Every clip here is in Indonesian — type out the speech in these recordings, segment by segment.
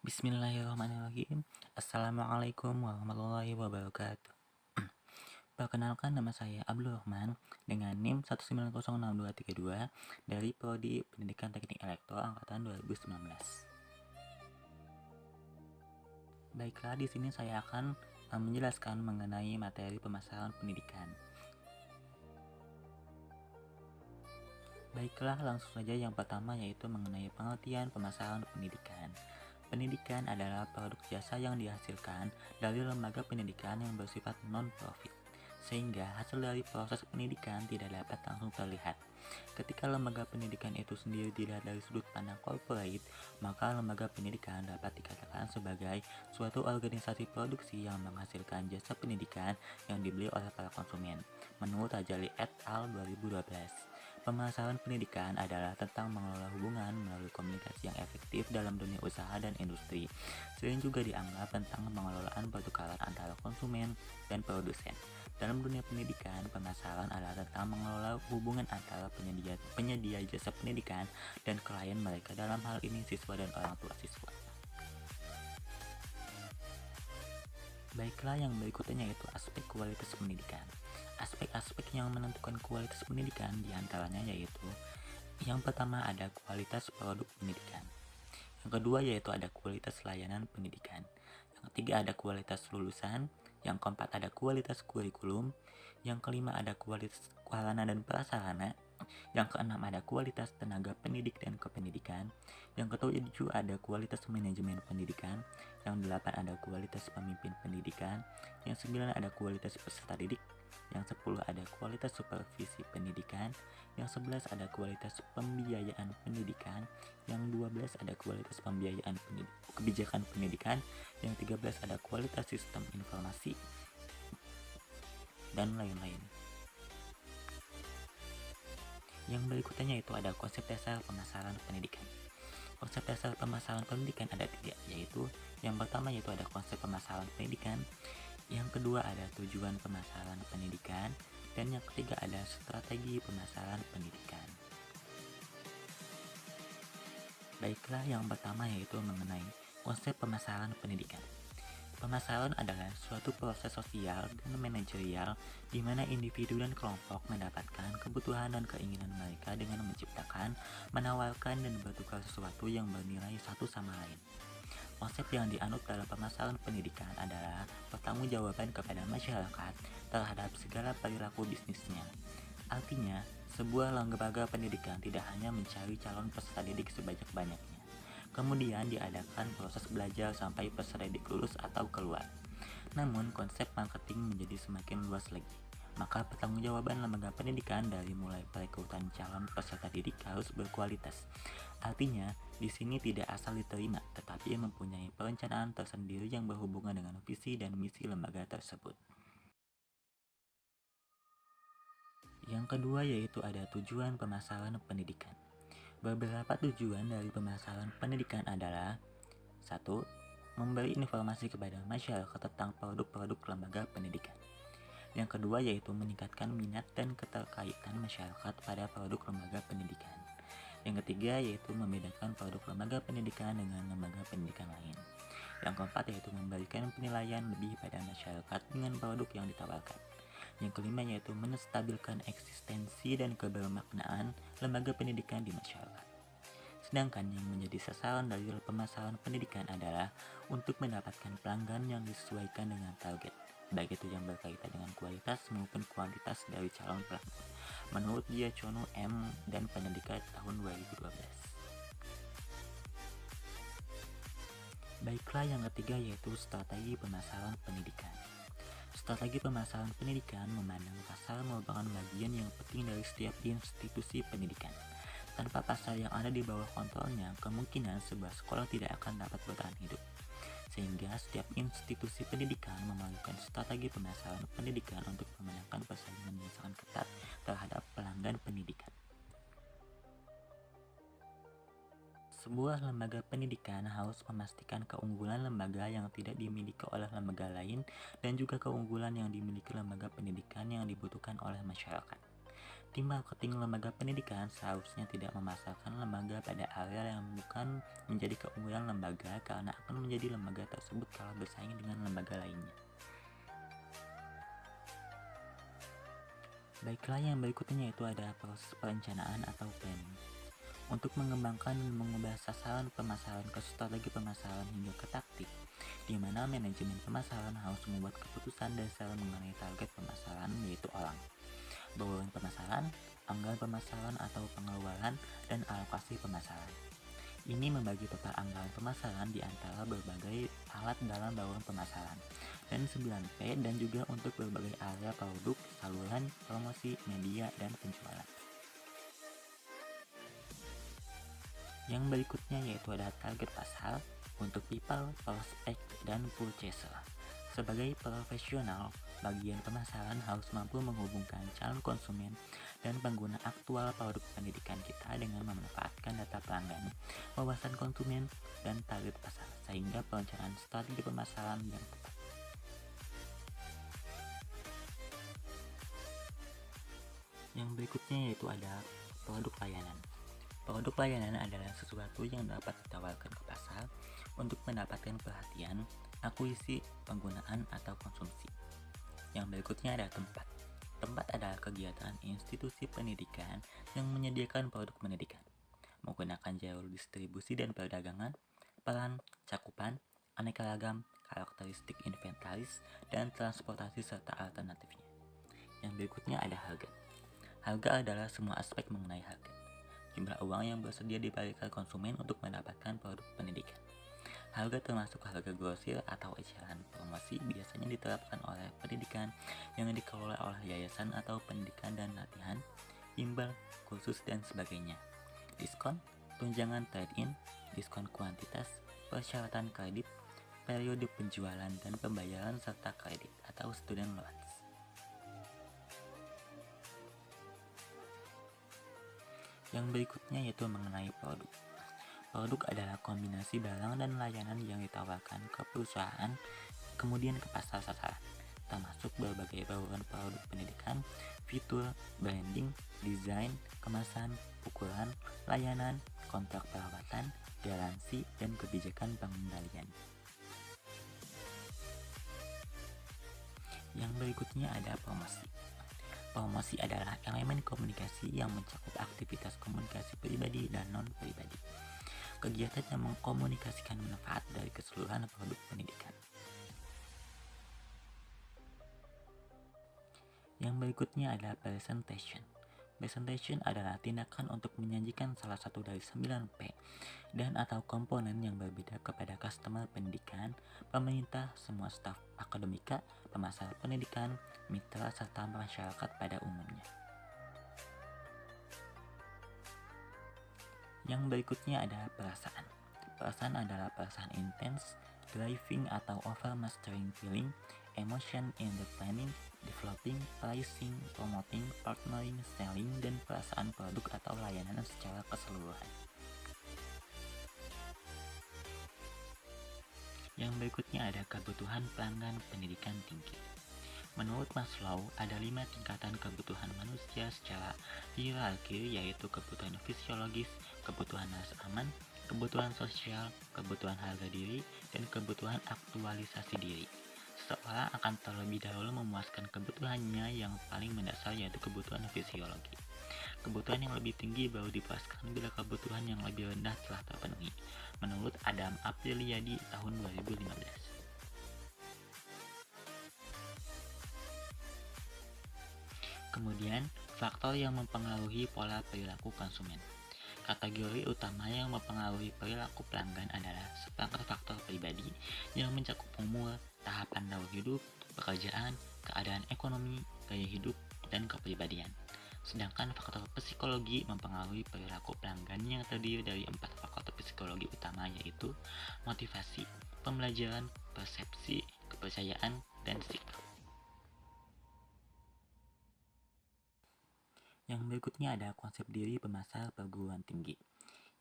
Bismillahirrahmanirrahim. Assalamualaikum warahmatullahi wabarakatuh. Perkenalkan, nama saya Abdul Rahman dengan NIM 1906232 dari Prodi Pendidikan Teknik Elektro angkatan 2019. Baiklah, di sini saya akan menjelaskan mengenai materi pemasaran pendidikan. Baiklah, langsung saja yang pertama yaitu mengenai pengertian pemasaran pendidikan. Pendidikan adalah produk jasa yang dihasilkan dari lembaga pendidikan yang bersifat non-profit, sehingga hasil dari proses pendidikan tidak dapat langsung terlihat. Ketika lembaga pendidikan itu sendiri dilihat dari sudut pandang corporate, maka lembaga pendidikan dapat dikatakan sebagai suatu organisasi produksi yang menghasilkan jasa pendidikan yang dibeli oleh para konsumen. Menurut Rajali et al. 2012. Pemasaran pendidikan adalah tentang mengelola hubungan melalui komunikasi yang efektif dalam dunia usaha dan industri. Sering juga dianggap tentang pengelolaan pertukaran antara konsumen dan produsen. Dalam dunia pendidikan, pemasaran adalah tentang mengelola hubungan antara penyedia jasa pendidikan dan klien mereka, dalam hal ini siswa dan orang tua siswa. Baiklah, yang berikutnya yaitu aspek kualitas pendidikan. Aspek-aspek yang menentukan kualitas pendidikan diantaranya yaitu: yang pertama ada kualitas produk pendidikan, yang kedua yaitu ada kualitas layanan pendidikan, yang ketiga ada kualitas lulusan, yang keempat ada kualitas kurikulum, yang kelima ada kualitas sarana dan prasarana, yang keenam ada kualitas tenaga pendidik dan kependidikan, yang ketujuh ada kualitas manajemen pendidikan, yang delapan ada kualitas pemimpin pendidikan, yang sembilan ada kualitas peserta didik, yang 10 ada kualitas supervisi pendidikan, yang 11 ada kualitas pembiayaan pendidikan, yang 12 ada kualitas pembiayaan kebijakan pendidikan, yang 13 ada kualitas sistem informasi, dan lain-lain. Yang berikutnya yaitu ada konsep dasar pemasaran pendidikan. Konsep dasar pemasaran pendidikan ada 3, yaitu yang pertama yaitu ada konsep pemasaran pendidikan, yang kedua ada tujuan pemasaran pendidikan, dan yang ketiga ada strategi pemasaran pendidikan. Baiklah, yang pertama yaitu mengenai konsep pemasaran pendidikan. Pemasaran adalah suatu proses sosial dan manajerial di mana individu dan kelompok mendapatkan kebutuhan dan keinginan mereka dengan menciptakan, menawarkan, dan bertukar sesuatu yang bernilai satu sama lain. Konsep yang dianut dalam pemasaran pendidikan adalah pertanggungjawaban kepada masyarakat terhadap segala perilaku bisnisnya. Artinya, sebuah lembaga pendidikan tidak hanya mencari calon peserta didik sebanyak-banyaknya, kemudian diadakan proses belajar sampai peserta didik lulus atau keluar. Namun, konsep marketing menjadi semakin luas lagi. Maka pertanggungjawaban lembaga pendidikan dari mulai perekrutan calon peserta didik harus berkualitas. Artinya, di sini tidak asal diterima, tetapi mempunyai perencanaan tersendiri yang berhubungan dengan visi dan misi lembaga tersebut. Yang kedua yaitu ada tujuan pemasaran pendidikan. Beberapa tujuan dari pemasaran pendidikan adalah: 1. Memberi informasi kepada masyarakat tentang produk-produk lembaga pendidikan. Yang kedua yaitu meningkatkan minat dan keterkaitan masyarakat pada produk lembaga pendidikan. Yang ketiga yaitu membedakan produk lembaga pendidikan dengan lembaga pendidikan lain. Yang keempat yaitu memberikan penilaian lebih pada masyarakat dengan produk yang ditawarkan. Yang kelima yaitu menstabilkan eksistensi dan kebermaknaan lembaga pendidikan di masyarakat. Sedangkan yang menjadi sasaran dari pemasaran pendidikan adalah untuk mendapatkan pelanggan yang disesuaikan dengan target, baik itu yang berkaitan dengan kualitas maupun kuantitas dari calon pelanggan, menurut Diacono M. dan Pendidikan tahun 2012. Baiklah, yang ketiga yaitu strategi pemasaran pendidikan. Strategi pemasaran pendidikan memandang pasar merupakan bagian yang penting dari setiap institusi pendidikan. Tanpa pasar yang ada di bawah kontrolnya, kemungkinan sebuah sekolah tidak akan dapat bertahan hidup. Sehingga setiap institusi pendidikan memerlukan strategi pemasaran pendidikan untuk memenangkan persaingan yang sangat ketat terhadap pelanggan pendidikan. Sebuah lembaga pendidikan harus memastikan keunggulan lembaga yang tidak dimiliki oleh lembaga lain dan juga keunggulan yang dimiliki lembaga pendidikan yang dibutuhkan oleh masyarakat. Tim marketing lembaga pendidikan seharusnya tidak memasarkan lembaga pada area yang bukan menjadi keunggulan lembaga karena akan menjadi lembaga tersebut kalah bersaing dengan lembaga lainnya. Baiklah, yang berikutnya yaitu ada proses perencanaan atau planning. Untuk mengembangkan dan mengubah sasaran pemasaran ke strategi pemasaran hingga ke taktik, di mana manajemen pemasaran harus membuat keputusan dasar mengenai target pemasaran yaitu orang, bauran pemasaran, anggaran pemasaran atau pengeluaran, dan alokasi pemasaran. Ini membagi total anggaran pemasaran di antara berbagai alat dalam bauran pemasaran dan 9P dan juga untuk berbagai area produk, saluran, promosi, media, dan penjualan. Yang berikutnya yaitu ada target pasar untuk people, prospect, dan purchaser. Sebagai profesional, bagian pemasaran harus mampu menghubungkan calon konsumen dan pengguna aktual produk pendidikan kita dengan memanfaatkan data pelanggan, wawasan konsumen, dan target pasar, sehingga perencanaan strategi pemasaran yang tepat. Yang berikutnya yaitu ada produk layanan. Produk layanan adalah sesuatu yang dapat ditawarkan ke pasar untuk mendapatkan perhatian, akuisisi, penggunaan, atau konsumsi. Yang berikutnya ada tempat. Tempat adalah kegiatan institusi pendidikan yang menyediakan produk pendidikan, menggunakan jalur distribusi dan perdagangan, peran, cakupan, aneka ragam, karakteristik inventaris, dan transportasi serta alternatifnya. Yang berikutnya ada harga. Harga adalah semua aspek mengenai harga. Jumlah uang yang bersedia diberikan konsumen untuk mendapatkan produk pendidikan. Harga termasuk harga grosir atau eceran promosi biasanya diterapkan oleh pendidikan yang dikelola oleh yayasan atau pendidikan dan latihan, bimbel, kursus, dan sebagainya. Diskon, tunjangan trade-in, diskon kuantitas, persyaratan kredit, periode penjualan dan pembayaran serta kredit atau student loans. Yang berikutnya yaitu mengenai produk. Produk adalah kombinasi barang dan layanan yang ditawarkan ke perusahaan, kemudian ke pasar sasaran, termasuk berbagai bauran produk pendidikan, fitur, branding, desain, kemasan, ukuran, layanan, kontrak perawatan, garansi, dan kebijakan pengendalian. Yang berikutnya ada promosi. Promosi adalah elemen komunikasi yang mencakup aktivitas komunikasi pribadi dan non-pribadi. Kegiatan yang mengkomunikasikan manfaat dari keseluruhan produk pendidikan. Yang berikutnya adalah presentation. Presentation adalah tindakan untuk menyajikan salah satu dari 9P dan atau komponen yang berbeda kepada customer pendidikan, pemerintah, semua staf akademika, pemasar pendidikan, mitra, serta masyarakat pada umumnya. Yang berikutnya ada perasaan. Perasaan adalah perasaan intens, driving atau overmastering feeling, emotion in the planning, developing, pricing, promoting, partnering, selling, dan perasaan produk atau layanan secara keseluruhan. Yang berikutnya ada kebutuhan pelanggan pendidikan tinggi. Menurut Maslow, ada 5 tingkatan kebutuhan manusia secara hierarki, yaitu kebutuhan fisiologis, kebutuhan rasa aman, kebutuhan sosial, kebutuhan harga diri, dan kebutuhan aktualisasi diri. Seseorang akan terlebih dahulu memuaskan kebutuhannya yang paling mendasar, yaitu kebutuhan fisiologi. Kebutuhan yang lebih tinggi baru dipuaskan bila kebutuhan yang lebih rendah telah terpenuhi, menurut Adam Aprilliadi tahun 2015. Kemudian, faktor yang mempengaruhi pola perilaku konsumen. Kategori utama yang mempengaruhi perilaku pelanggan adalah seperangkat faktor pribadi yang mencakup umur, tahapan daur hidup, pekerjaan, keadaan ekonomi, gaya hidup, dan kepribadian. Sedangkan faktor psikologi mempengaruhi perilaku pelanggan yang terdiri dari 4 faktor psikologi utama, yaitu motivasi, pembelajaran, persepsi, kepercayaan, dan sikap. Yang berikutnya ada konsep diri pemasar perguruan tinggi.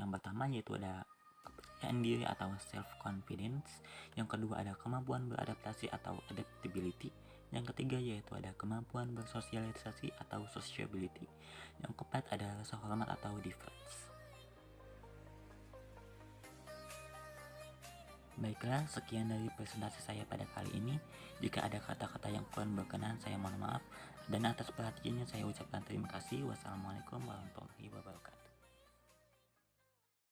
Yang pertama yaitu ada kepercayaan diri atau self-confidence. Yang kedua ada kemampuan beradaptasi atau adaptability. Yang ketiga yaitu ada kemampuan bersosialisasi atau sociability. Yang keempat adalah rasa hormat atau deference. Baiklah, sekian dari presentasi saya pada kali ini. Jika ada kata-kata yang kurang berkenan, saya mohon maaf. Dan atas perhatiannya saya ucapkan terima kasih. Wassalamualaikum warahmatullahi wabarakatuh.